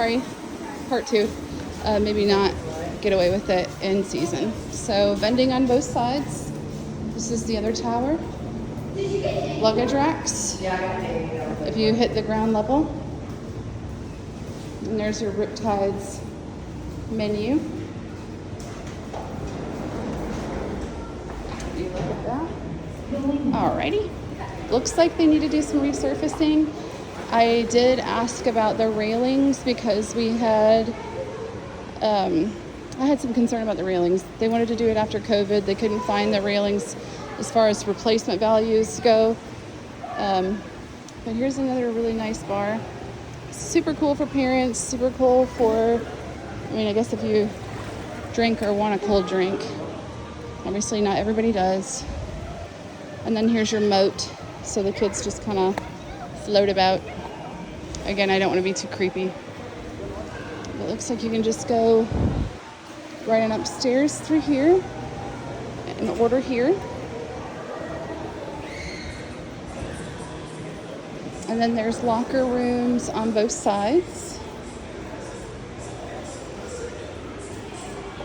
sorry, part 2. Maybe not get away with it in season. So vending on both sides. This is the other tower. Luggage racks. If you hit the ground level. And there's your Riptide's menu. You look at that. Alrighty. Looks like they need to do some resurfacing. I did ask about the railings because we had, I had some concern about the railings. They wanted to do it after COVID. They couldn't find the railings as far as replacement values go. But here's another really nice bar. Super cool for parents, super cool for, I mean, I guess if you drink or want a cold drink. Obviously not everybody does. And then here's your moat, so the kids just kind of float about. Again, I don't want to be too creepy. But it looks like you can just go right on upstairs through here and order here. And then there's locker rooms on both sides.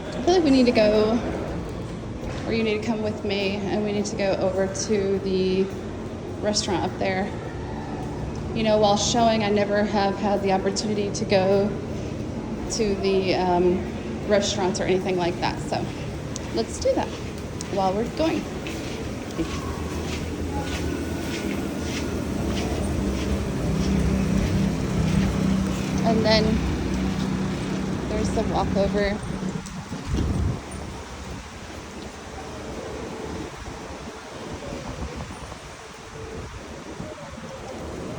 I feel like we need to go, or you need to come with me, and we need to go over to the restaurant up there. You know, while showing, I never have had the opportunity to go to the restaurants or anything like that. So let's do that while we're going. And then there's the Walkover.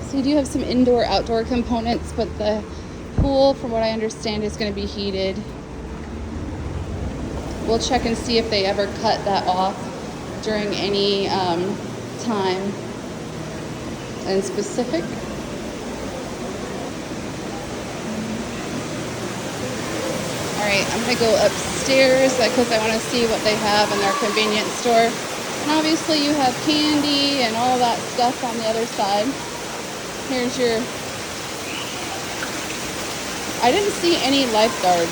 So you do have some indoor-outdoor components, but the pool, from what I understand, is going to be heated. We'll check and see if they ever cut that off during any time in specific. Alright, I'm going to go upstairs because I want to see what they have in their convenience store. And obviously you have candy and all that stuff on the other side. Here's your... I didn't see any lifeguards,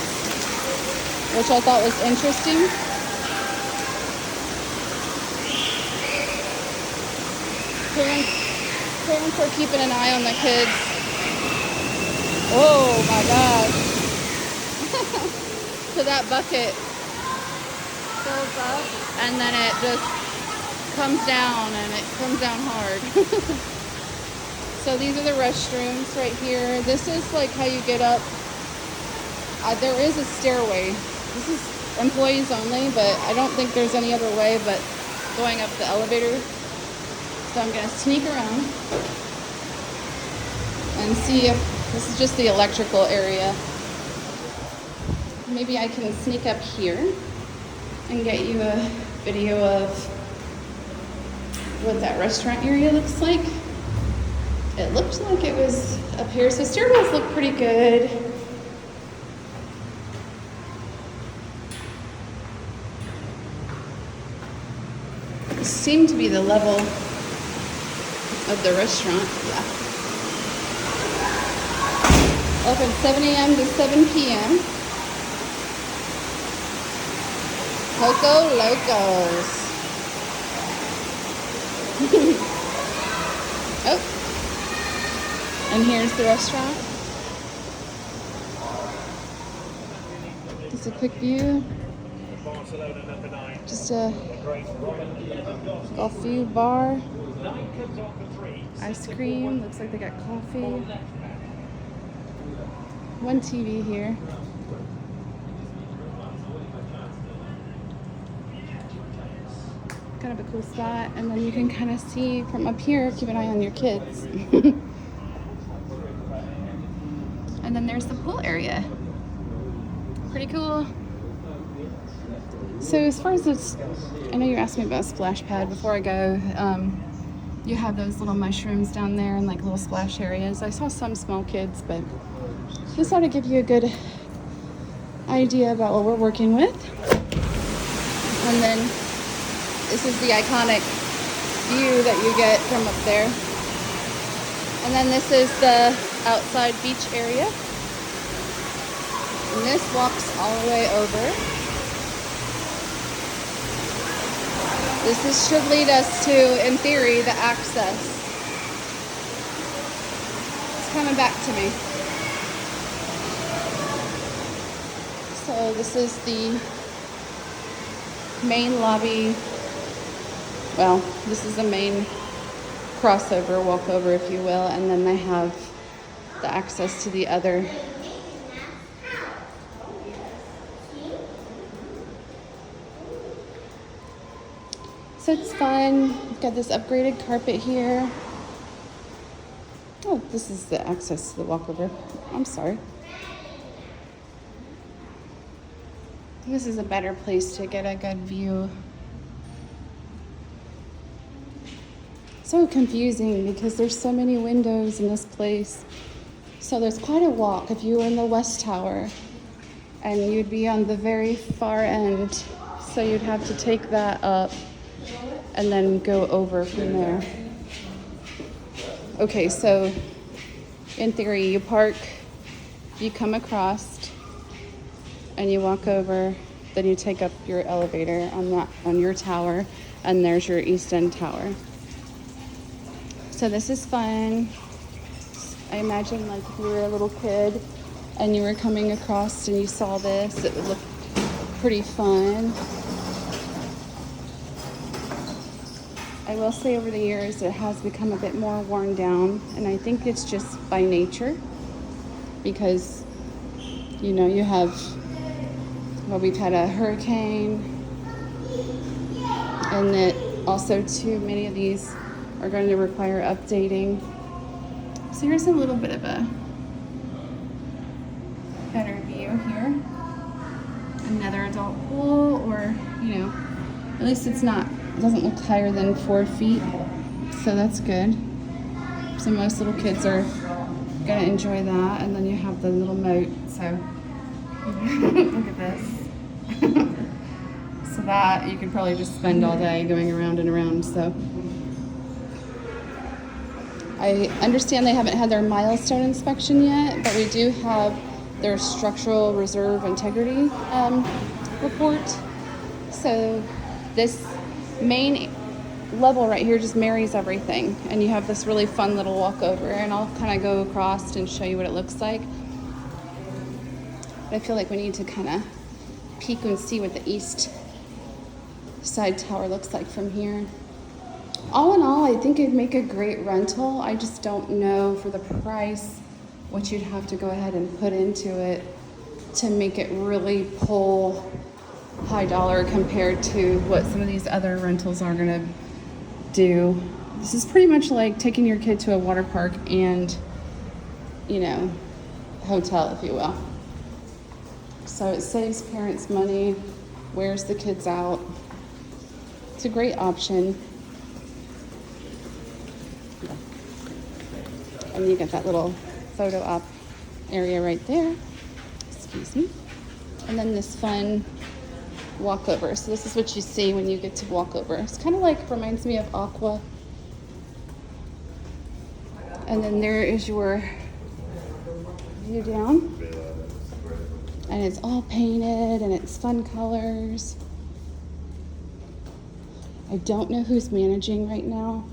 which I thought was interesting. Parents are keeping an eye on the kids. Oh my gosh. So that bucket fills up and then it just comes down, and it comes down hard. So these are the restrooms right here. This is like how you get up. There is a stairway. This is employees only, but I don't think there's any other way but going up the elevator. So I'm gonna sneak around and see if this is just the electrical area. Maybe I can sneak up here and get you a video of what that restaurant area looks like. It looked like it was up here, so stairwells look pretty good. This seemed to be the level of the restaurant. Yeah. Open 7 a.m. to 7 p.m. Coco Locos. Oh. And here's the restaurant. Just a quick view. Just a coffee bar. Ice cream. Looks like they got coffee. One TV here. Kind of a cool spot. And then you can kind of see from up here, keep an eye on your kids. And then there's the pool area. Pretty cool. So as far as this, I know you asked me about a splash pad before I go. You have those little mushrooms down there and like little splash areas. I saw some small kids, but just thought I'd give you a good idea about what we're working with. And then this is the iconic view that you get from up there. And then this is the outside beach area. this walks all the way over. Should lead us to, in theory, the access. It's coming back to me. So this is the main lobby. Well, this is the main crossover, walkover, if you will, and then they have the access to the other. So it's fun. We've got this upgraded carpet here. Oh, this is the access to the walkover. I'm sorry. This is a better place to get a good view. So confusing because there's so many windows in this place. So there's quite a walk if you were in the West Tower, and you'd be on the very far end. So you'd have to take that up and then go over from there. Okay, so in theory, you park, you come across, and you walk over, then you take up your elevator on your tower, and there's your East End Tower. So this is fun. I imagine like if you were a little kid and you were coming across and you saw this, it would look pretty fun. I will say over the years it has become a bit more worn down, and I think it's just by nature because, you know, you have, well, we've had a hurricane, and that also too many of these are going to require updating. So here's a little bit of a better view here. Another adult pool, or, you know, at least it doesn't look higher than 4 feet, so that's good. So most little kids are gonna enjoy that. And then you have the little moat, so look at this. So that you could probably just spend all day going around and around. So I understand they haven't had their milestone inspection yet, but we do have their structural reserve integrity report. So this main level right here just marries everything, and you have this really fun little walkover, and I'll kind of go across and show you what it looks like. But I feel like we need to kind of peek and see what the east side tower looks like from here. All in all, I think it'd make a great rental. I just don't know for the price what you'd have to go ahead and put into it to make it really pull high dollar compared to what some of these other rentals are gonna do. This is pretty much like taking your kid to a water park and, you know, hotel, if you will. So it saves parents money, wears the kids out. It's a great option. And you get that little photo op area right there. Excuse me. And then this fun walkover. So this is what you see when you get to walkover. It's kind of like, reminds me of Aqua. And then there is your view down. And it's all painted and it's fun colors. I don't know who's managing right now.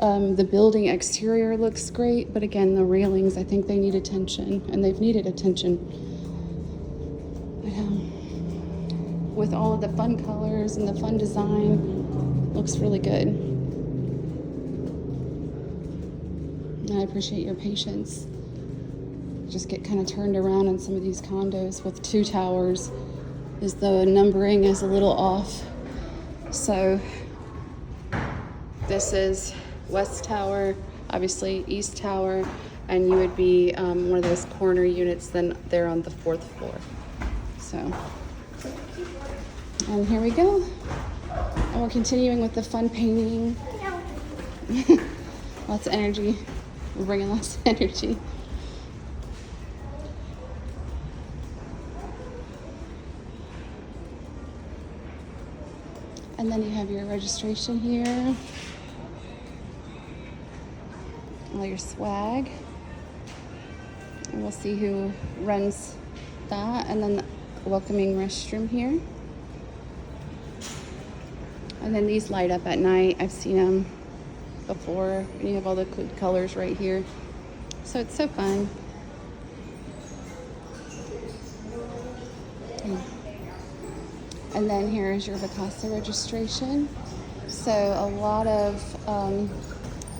The building exterior looks great, but again, the railings, I think they need attention, and they've needed attention. But, with all of the fun colors and the fun design, looks really good. And I appreciate your patience. Just get kind of turned around in some of these condos with 2 towers, as the numbering is a little off. So this is West Tower, obviously East Tower, and you would be one of those corner units then there on the 4th floor. So, and here we go. And we're continuing with the fun painting. Lots of energy. We're bringing lots of energy. And then you have your registration here. All your swag. And we'll see who runs that, and then the welcoming restroom here. And then these light up at night. I've seen them before. And you have all the good colors right here. So it's so fun. And then here's your Vacasa registration. So a lot of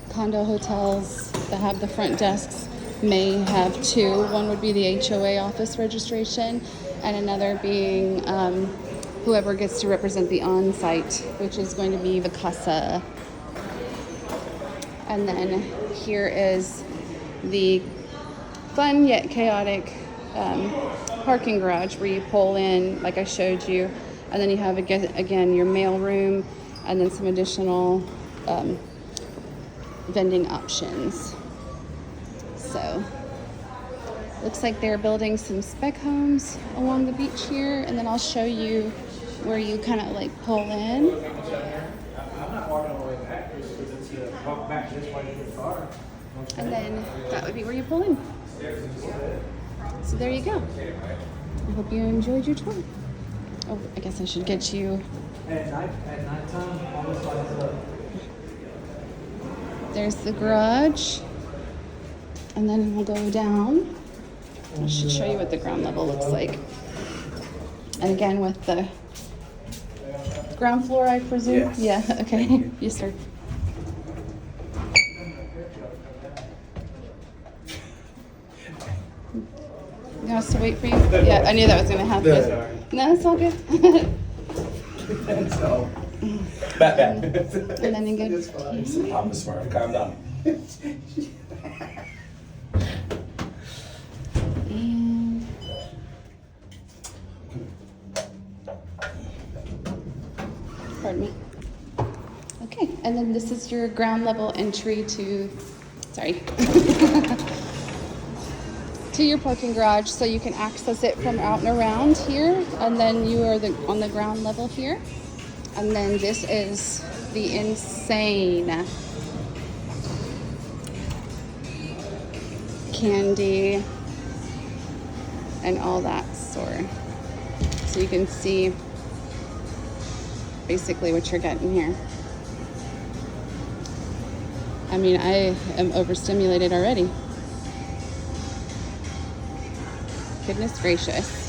condo hotels that have the front desks may have two. One would be the HOA office registration, and another being whoever gets to represent the on-site, which is going to be Vacasa. And then here is the fun yet chaotic parking garage where you pull in, like I showed you, and then you have again your mail room, and then some additional vending options. So looks like they're building some spec homes along the beach here, and then I'll show you where you kind of like pull in. I'm not walking all the way back because it's walk back this way to the car. And then that would be where you pull in. So there you go. I hope you enjoyed your tour. Oh, I guess I should get you. At nighttime, all this lights up. There's the garage. And then we'll go down. I should show you what the ground level looks like. And again, with the ground floor, I presume? Yes. Yeah, okay. Yes, sir. You want us to wait for you? Yeah, I knew that was going to happen. No, it's all good. So, bad. And then you go. I'm smart. Calm down. And pardon me. Okay, and then this is your ground level entry to, sorry, to your parking garage, so you can access it from out and around here, and then you are on the ground level here. And then this is the insane candy and all that store. So you can see basically what you're getting here. I mean, I am overstimulated already. Goodness gracious.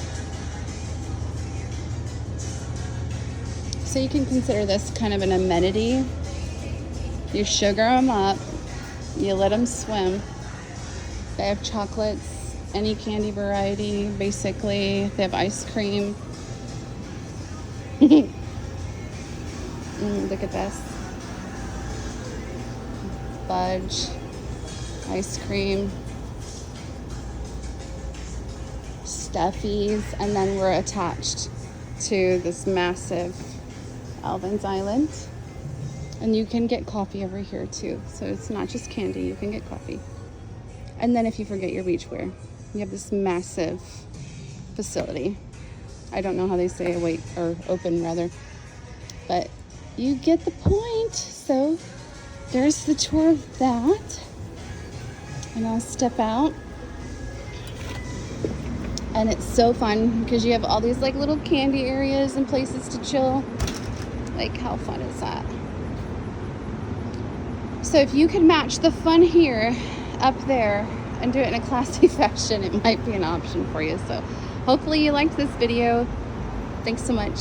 So you can consider this kind of an amenity. You sugar them up, you let them swim. They have chocolates, any candy variety, basically. They have ice cream. Look at this. Fudge, ice cream, stuffies, and then we're attached to this massive Alvin's Island. And you can get coffee over here too. So it's not just candy, you can get coffee. And then if you forget your beachwear, you have this massive facility. I don't know how they say awake or open rather, but you get the point. So there's the tour of that. And I'll step out. And it's so fun because you have all these like little candy areas and places to chill. Like, how fun is that? So if you could match the fun here up there and do it in a classy fashion, it might be an option for you. So hopefully you liked this video. Thanks so much.